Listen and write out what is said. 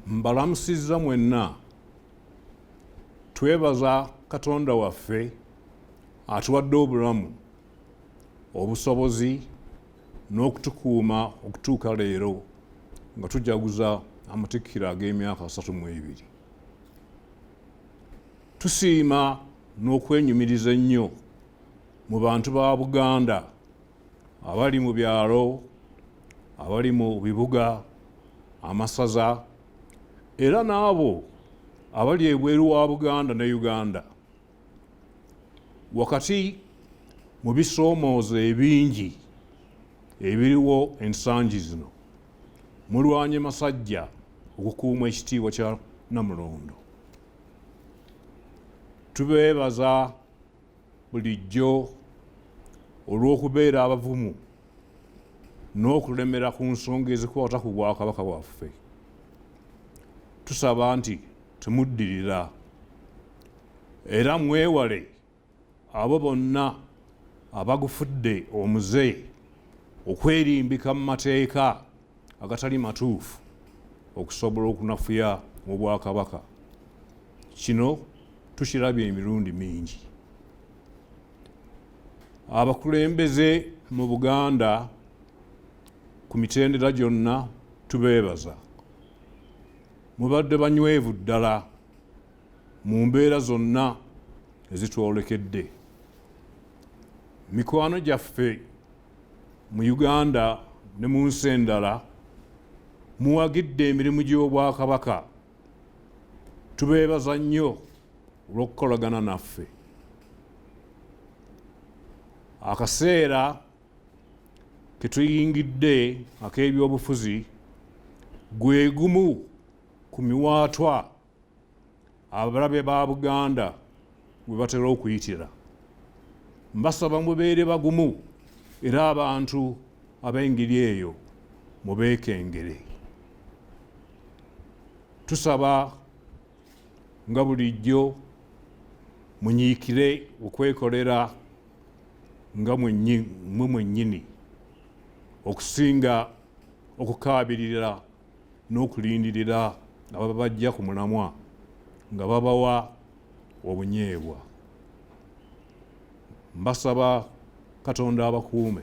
mbalamusizza mwenna. Twebaza Katonda waffe atuwadde obulamu, obusobozi n'okutukuuma okutuuka leero nga tujaguza amatikkiro ag'emyaka 32. Tusiima n'okwenyumiriza ennyo mu bantu ba Buganda abali mu byalo, abali mu bibuga, amasaza, era n'abo abali ebweru wa Buganda ne Uganda. Wakati mu bisoomoozo ebingi ebiriwo ensangi zino, mulwanye masajja okukuuma ekitiibwa kya Nnamulondo. Tubeebaza bulijjo olw'okubeera abavumu n'okulemera ku nsonga ezikwata ku Bwakabaka bwaffe. Tusaba nti temuddirira era mwewale abo bonna abagufudde omuze okwerimbika mu mateeka agatali matuufu okusobola okunafuya mu Bwakabaka. Kino tukirabye emirundi mingi. Abakulembeze mu Buganda ku mitendera gyonna tubeebaza. Mubadde banywevu ddala mu mbeera zonna ezitwolekedde. Mikwano gyaffe mu Uganda ne mu nsi endala muwagidde emirimu gy'Obwakabaka. Tubeebaza nnyo olw'okukolagana naffe. Akaseera ke tuyingidde ak'ebyobufuzi gwe gumu ku miwaatwa abalabe ba Buganda gwe batera okuyitira. Mbasaba mubeere bagumu era abantu ab'engeri eyo mubeekengere. Tusaba nga bulijjo munyiikire okwekolera nga mmwe mwennyini okusinga okukaabirira n'okulindirira ababa bajja ku mulamwa nga babawa obunyeebwa. Mbasaba Katonda abakuume.